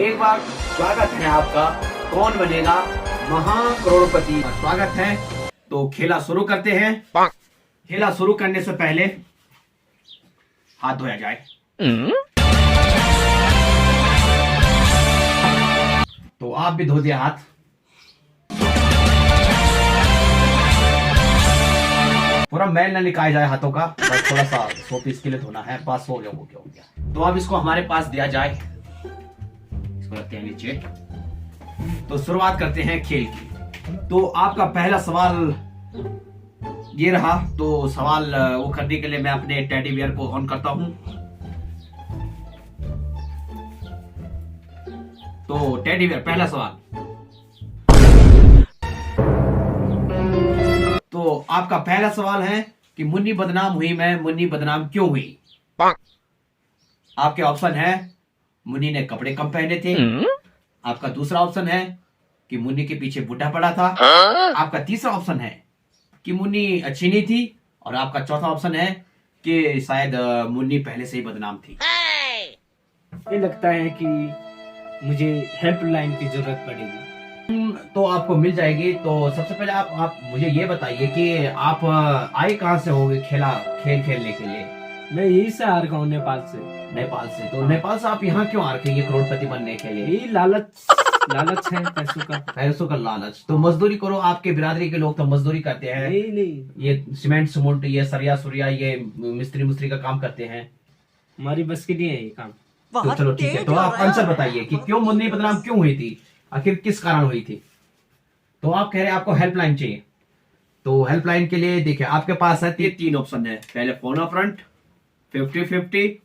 एक बार स्वागत है आपका कौन बनेगा महाकरोड़पति। स्वागत है। तो खेला शुरू करते हैं। खेला शुरू करने से पहले हाथ धोया जाए। तो आप भी धो दिया हाथ। पूरा मैल ना निकाला जाए हाथों का, बस थोड़ा सा सोप इसके लिए धोना है, बस हो गया। हो गया। तो अब इसको हमारे पास दिया जाए, इसको रखते हैं नीचे। तो शुरुआत करते हैं खेल की। तो आपका पहला सवाल ये रहा। तो सवाल वो करने के लिए मैं अपने टेडी बियर को ऑन करता हूं। तो टेडी बियर, पहला सवाल। तो आपका पहला सवाल है कि मुन्नी बदनाम हुई मैं, मुन्नी बदनाम क्यों हुई? आपके ऑप्शन है मुन्नी ने कपड़े कम पहने थे। आपका दूसरा ऑप्शन है कि मुन्नी के पीछे बुढ़ा पड़ा था। आपका तीसरा ऑप्शन है कि मुन्नी अच्छी नहीं थी। और आपका चौथा ऑप्शन है कि शायद मुन्नी पहले से ही बदनाम थी। ये लगता है कि मुझे हेल्पलाइन की जरूरत पड़ेगी। तो आपको मिल जाएगी। तो सबसे पहले आप मुझे ये बताइए कि आप आए कहाँ से होंगे खेल खेलने के लिए? मैं यही से आ रहा हूँ, नेपाल से। नेपाल से? तो नेपाल से आप यहाँ क्यों आ रखे ये करोड़पति बनने के लिए? यही लालच है, पैसों का लालच। तो मजदूरी करो। आपके बिरादरी के लोग तो मजदूरी करते हैं। नहीं, ये सीमेंट सीमेंट, ये सरिया सुरिया, ये मिस्त्री का काम करते हैं। हमारी बस के लिए है ये काम। तो चलो ठीक है। तो आप आंसर बताइए कि क्यों मुन्नी बदनाम क्यों हुई थी, आखिर किस कारण हुई थी? तो आप कह रहे हैं आपको हेल्पलाइन चाहिए। तो हेल्पलाइन के लिए देखिए आपके पास है तीन ऑप्शन है। पहले फोन अ फ्रंट, 50-50,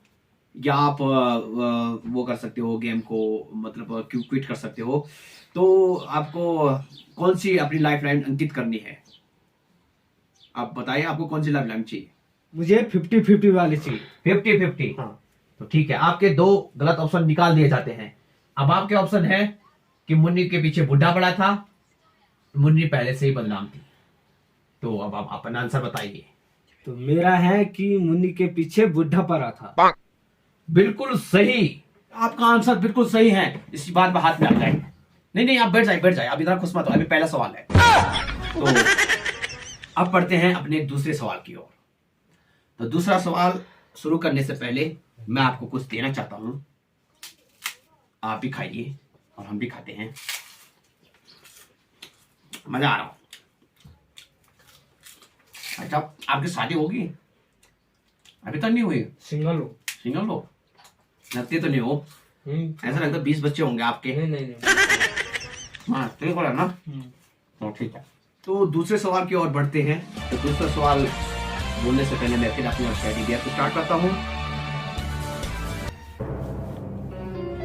या आप वो कर सकते हो गेम को, मतलब क्विट कर सकते हो। तो आपको कौन सी अपनी लाइफ लाइन अंकित करनी है? आप बताइए आपको कौन सी लाइफ लाइन चाहिए? मुझे 50-50 वाली चाहिए। 50-50? हाँ। तो ठीक है, आपके दो गलत ऑप्शन निकाल दिए जाते हैं। अब आपके ऑप्शन है कि मुन्नी के पीछे बुढ़ा पड़ा था, मुन्नी पहले से ही बदनाम थी। तो अब आप अपना आंसर बताइए। तो मेरा है कि मुन्नी के पीछे बुढ़ा पड़ा था। बिल्कुल सही, आपका आंसर बिल्कुल सही है। इसी बात में हाथ में आ जाए। नहीं, आप बैठ जाए। अब इतना खुश मत हो, अभी पहला सवाल है। तो अब पढ़ते हैं अपने दूसरे सवाल की ओर। तो दूसरा सवाल शुरू करने से पहले मैं आपको कुछ देना चाहता हूं। आप भी खाइए और हम भी खाते हैं, मजा आ रहा हूं। अच्छा, आपकी शादी होगी? अभी तक नहीं हुई? सिंगल हो? लगते तो नहीं हो। ऐसा लगता 20 बच्चे होंगे आपके। नहीं। हाँ, ठीक है ना? तो ठीक है। तो दूसरे सवाल की ओर बढ़ते हैं। तो दूसरा सवाल बोलने से पहले मैं फिर अपने टेडी बियर को स्टार्ट करता हूँ।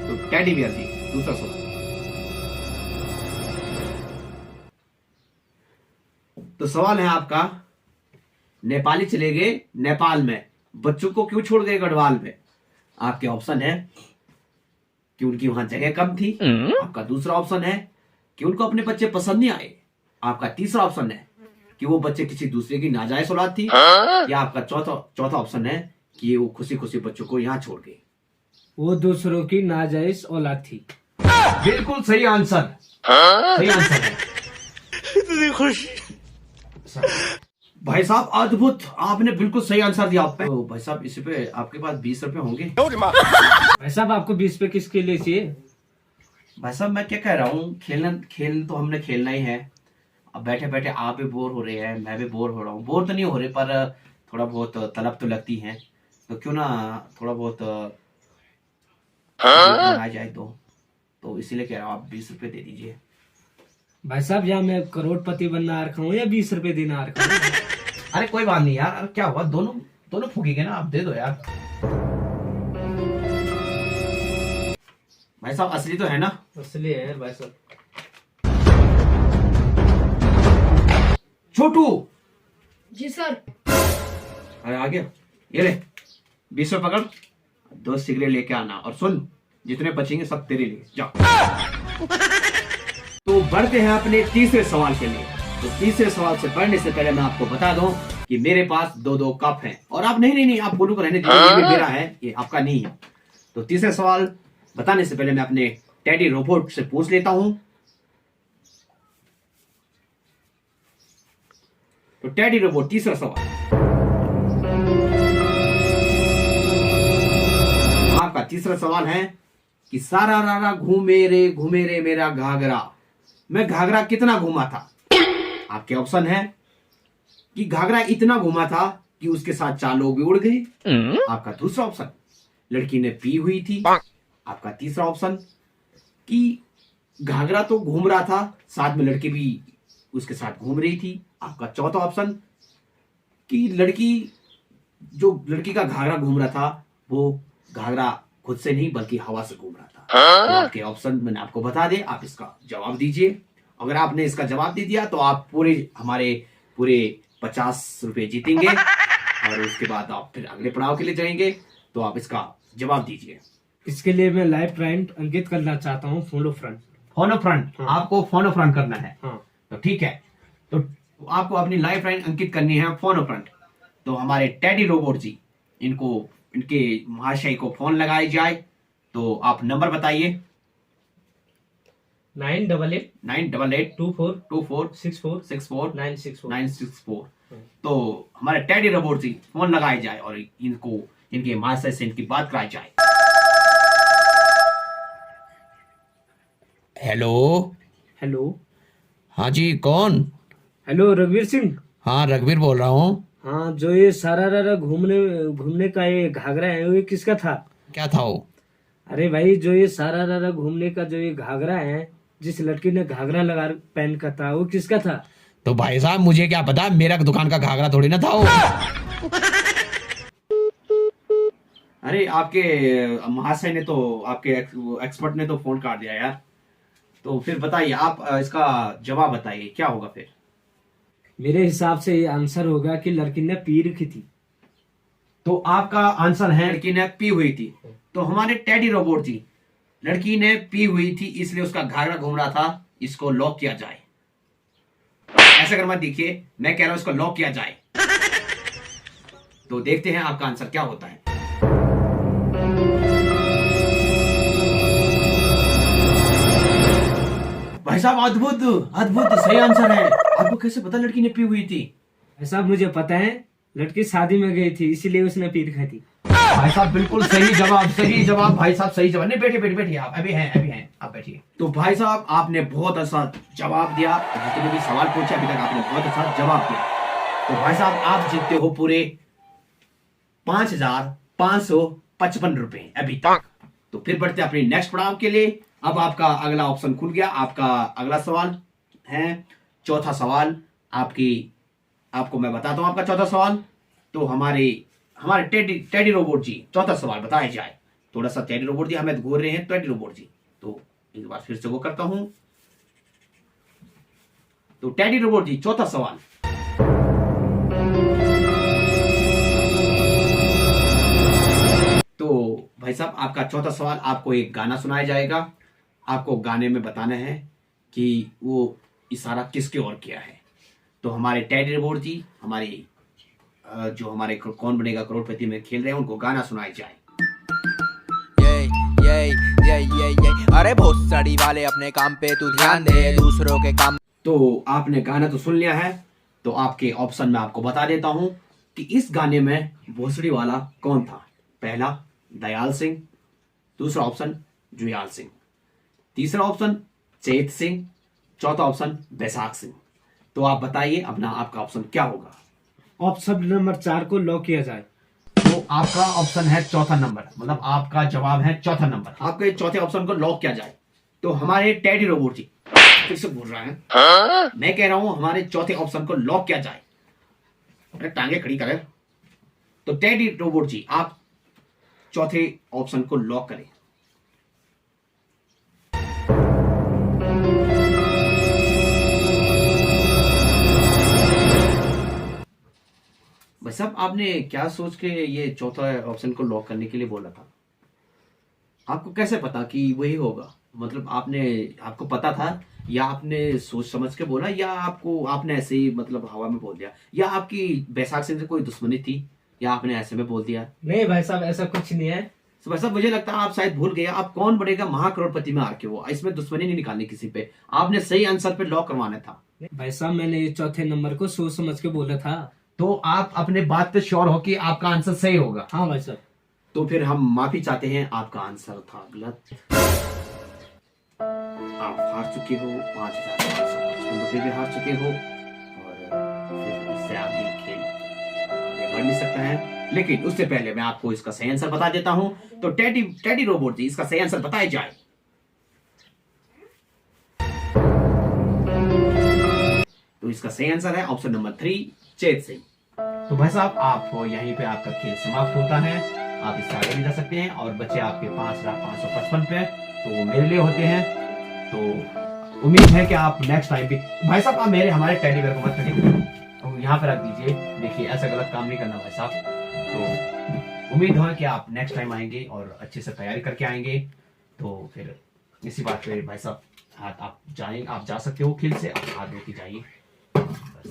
तो टेडी बियर जी, दूसरा सवाल। तो सवाल है आपका, नेपाली चले गए नेपाल में, बच्चों को क्यों छोड़ गए गढ़वाल में? आपके ऑप्शन है कि उनकी वहां जगह कम थी। आपका दूसरा ऑप्शन है कि उनको अपने बच्चे पसंद नहीं आए। आपका तीसरा ऑप्शन है कि वो बच्चे किसी दूसरे की नाजायज औलाद थी। या आपका चौथा ऑप्शन है कि वो खुशी खुशी बच्चों को यहाँ छोड़ गए। वो दूसरों की नाजायज औलाद थी। बिल्कुल सही आंसर। सही आंसर है। इतनी खुश भाई साहब, अद्भुत, आपने बिल्कुल सही आंसर दिया। आप तो भाई साहब, इस पे आपके पास 20 रुपए होंगे। भाई साहब, आपको 20 रुपए किसके लिए चाहिए? भाई साहब, मैं क्या कह रहा हूँ, खेल तो हमने खेलना ही है। अब बैठे बैठे आप भी बोर हो रहे हैं, मैं भी बोर हो रहा हूँ। बोर तो नहीं हो रहे, पर थोड़ा बहुत तलब तो लगती है। तो क्यों ना थोड़ा बहुत बनाया जाए। तो इसीलिए कह रहा हूँ, आप 20 रुपए दे दीजिए। भाई साहब, या मैं करोड़पति बनना आ रखा हूँ या 20 रुपए देना आ रखा हूँ। अरे कोई बात नहीं यार, क्या हुआ, दोनों फूकेंगे ना, आप दे दो यार। भाई साहब, असली तो है ना? असली है भाई साहब। छोटू जी सर। अरे आ गया, ये ले 20 रुपए पकड़, 2 सिगरेट लेके आना। और सुन, जितने बचेंगे सब तेरे लिए, जाओ। तो बढ़ते हैं अपने तीसरे सवाल के लिए। तो तीसरे सवाल से बढ़ने से पहले मैं आपको बता दूं कि मेरे पास 2-2 कप हैं। और आप नहीं, आप बोलू को रहने दीजिए, ये मेरा है, ये आपका नहीं है। तो तीसरे सवाल बताने से पहले मैं अपने टेडी रोबोट से पूछ लेता हूं। तो टेडी रोबोट तीसरा सवाल, आपका तीसरा सवाल है कि सारा रारा घूमे रे मेरा घाघरा, मैं घाघरा कितना घूमा था। आपके ऑप्शन है कि घाघरा इतना घूमा था कि उसके साथ 4 लोग भी उड़ गए। आपका दूसरा ऑप्शन, लड़की ने पी हुई थी। आपका तीसरा ऑप्शन कि घाघरा तो घूम रहा था, साथ में लड़की भी उसके साथ घूम रही थी। आपका चौथा ऑप्शन कि लड़की का घाघरा घूम रहा था, वो घाघरा खुद से नहीं बल्कि हवा से घूम रहा था। तो आपके ऑप्शन मैंने आपको बता दे, आप इसका जवाब दीजिए। अगर आपने इसका जवाब दे दिया तो आप हमारे पूरे 50 रुपए जीतेंगे और उसके बाद आप फिर अगले पड़ाव के लिए जाएंगे। तो आप इसका जवाब दीजिए। इसके लिए मैं लाइव फ्रेंड अंकित करना चाहता हूँ, फोनो फ्रेंड। फोनो फ्रंट, हाँ। आपको फोनो फ्रंट करना है। हाँ। तो ठीक है, तो आपको अपनी लाइफ लाइन अंकित करनी है फोनो फ्रंट। तो हमारे टेडी रोबोट जी, इनके महाशय को फोन लगाई जाए। तो आप नंबर बताइए। 988 24 98824 64 64 964। 964। तो हमारे टेडी रोबोट जी फोन लगाए जाए और इनके महाशय से इनकी बात कराई जाए। हेलो। हेलो। हाँ जी, कौन? हेलो रघुवीर सिंह। हाँ, रघुवीर बोल रहा हूँ। हाँ, जो ये सारा रारा घूमने का ये घाघरा है, वो किसका था? क्या था वो? अरे भाई, जो ये सारा रारा घूमने का जो ये घाघरा है, जिस लड़की ने घाघरा लगा पहन का था, वो किसका था? तो भाई साहब मुझे क्या पता, मेरा दुकान का घाघरा थोड़ी ना था वो। अरे आपके महाशय ने तो, आपके एक्सपर्ट ने तो फोन काट दिया यार। तो फिर बताइए, आप इसका जवाब बताइए, क्या होगा फिर? मेरे हिसाब से ये आंसर होगा कि लड़की ने पी रखी थी। तो आपका आंसर है लड़की ने पी हुई थी। तो हमारे टेडी रोबोट जी, लड़की ने पी हुई थी इसलिए उसका घाघरा घूम रहा था, इसको लॉक किया जाए। ऐसा कर मत देखिए, मैं कह रहा हूं इसको लॉक किया जाए। तो देखते हैं आपका आंसर क्या होता है। भाई साहब, अद्भुत अद्भुत सही आंसर है। आपको कैसे पता लड़की ने पी हुई थी? ऐसा मुझे पता है, लड़की शादी में गई थी इसीलिए उसने पी रखी थी। भाई साहब बिल्कुल सही जवाब, सही जवाब भाई साहब, सही जवाब। नहीं, बैठिए आप, अभी हैं आप बैठिए। तो भाई साहब आपने बहुत अच्छा जवाब दिया, जितने भी सवाल पूछे अभी तक आपने बहुत अच्छा जवाब दिया। तो भाई साहब आप जीतते हो पूरे 5,555 रुपए अभी तक। तो फिर बढ़ते अपने नेक्स्ट पड़ाव के लिए। अब आपका अगला ऑप्शन खुल गया। आपका अगला सवाल है चौथा सवाल। आपको मैं बताता हूं आपका चौथा सवाल। तो हमारे टेडी रोबोट जी, चौथा सवाल बताया जाए। थोड़ा सा टेडी रोबोट जी हमें घूर रहे हैं, टेडी रोबोट जी। तो एक बार फिर से वो करता हूं। तो टेडी रोबोट जी, चौथा सवाल। तो भाई साहब आपका चौथा सवाल, आपको एक गाना सुनाया जाएगा। आपको गाने में बताना है कि वो इशारा किसके ओर किया है। तो हमारे टेडी रोबोट जी, जो हमारे कौन बनेगा करोड़पति में खेल रहे हैं, उनको गाना सुनाया जाए। ये अरे भोसड़ी वाले अपने काम पे तू ध्यान दे, दूसरों के काम। तो आपने गाना तो सुन लिया है। तो आपके ऑप्शन में आपको बता देता हूं कि इस गाने में भोसड़ी वाला कौन था। पहला दयाल सिंह, दूसरा ऑप्शन जुयाल सिंह, तीसरा ऑप्शन चेत सिंह, चौथा ऑप्शन बैसाख सिंह। तो आप बताइए अपना, आपका ऑप्शन क्या होगा? ऑप्शन नंबर 4 को लॉक किया जाए। तो आपका ऑप्शन है चौथा नंबर, मतलब आपका जवाब है चौथा नंबर। आपके चौथे ऑप्शन को लॉक किया जाए। तो हमारे टेडी रोबोट जी फिर से बोल रहा है, मैं कह रहा हूं हमारे चौथे ऑप्शन को लॉक किया जाए। अरे टांगे खड़ी करें। तो टेडी रोबोट जी, आप चौथे ऑप्शन को लॉक करें। भाई साहब आपने क्या सोच के ये चौथा ऑप्शन को लॉक करने के लिए बोला था? आपको कैसे पता कि वही होगा? मतलब आपको पता था, या आपने सोच समझ के बोला, या आपने ऐसे ही मतलब हवा में बोल दिया, या आपकी बैसाख सिंह से कोई दुश्मनी थी, या आपने ऐसे में बोल दिया? नहीं भाई साहब, ऐसा कुछ नहीं है। तो भाई साहब मुझे लगता है आप शायद भूल गए, आप कौन बनेगा महाकरोड़पति में हार के हो, इसमें दुश्मनी नहीं निकालनी किसी पे, आपने सही आंसर पे लॉक करवाना था। भाई साहब मैंने ये चौथे नंबर को सोच समझ के बोला था। तो आप अपने बात पे श्योर हो कि आपका आंसर सही होगा? हाँ भाई साहब। तो फिर हम माफी चाहते हैं, आपका आंसर था गलत। आप हार चुके हो 5,555 भी हार चुके हो, और फिर इससे आगे खेल आगे बढ़ नहीं सकता है। लेकिन उससे पहले मैं आपको इसका सही आंसर बता देता हूं। तो टेडी रोबोट जी, इसका सही आंसर बताया जाए। तो इसका सही आंसर है ऑप्शन नंबर 3, चेत सिंह। तो भाई साहब आप यहीं पे आपका खेल समाप्त होता है, आप इससे आगे भी जा सकते हैं, और बच्चे आपके 5,555 पे तो वो मेरे लिए होते हैं। तो उम्मीद है कि आप नेक्स्ट टाइम भी, भाई साहब आप हमारे टेडी बेयर को मत करिए, तो यहाँ पे रख दीजिए। देखिए ऐसा गलत काम नहीं करना भाई साहब। तो उम्मीद है कि आप नेक्स्ट टाइम आएंगे और अच्छे से तैयारी करके आएंगे। तो फिर इसी बात पे भाई साहब हाथ आप जा सकते हो खेल से, आप हाथ धो के जाइए बस।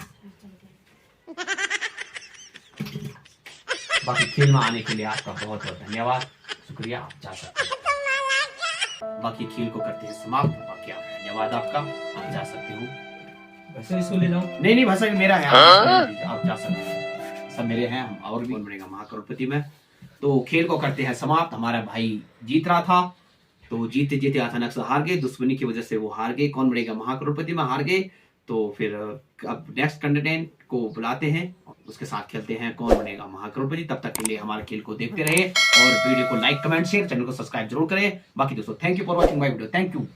बाकी खेल में आने के लिए आपका बहुत बहुत धन्यवाद, शुक्रिया, आप जा सकते हैं। बाकी खेल को करते हैं समाप्त। बाकी आप धन्यवाद आपका, आप जा सकते हो। वैसे इसको ले जाओ। नहीं भाषा मेरा है, आप जा सकते हैं, सब मेरे हैं। हम और भी कौन बनेगा महाकरोड़पति में। तो खेल को करते हैं समाप्त। हमारा भाई जीत रहा था, तो जीते जीते अचानक से हार गए, दुश्मनी की वजह से वो हार गए। कौन बनेगा महाकरोड़पति में हार गए। तो फिर अब नेक्स्ट कंटेस्टेंट को बुलाते हैं, उसके साथ खेलते हैं कौन बनेगा महाकरोड़पति। तब तक के लिए हमारे खेल को देखते रहे और वीडियो को लाइक कमेंट शेयर, चैनल को सब्सक्राइब जरूर करें। बाकी दोस्तों thank you for watching my video, thank you.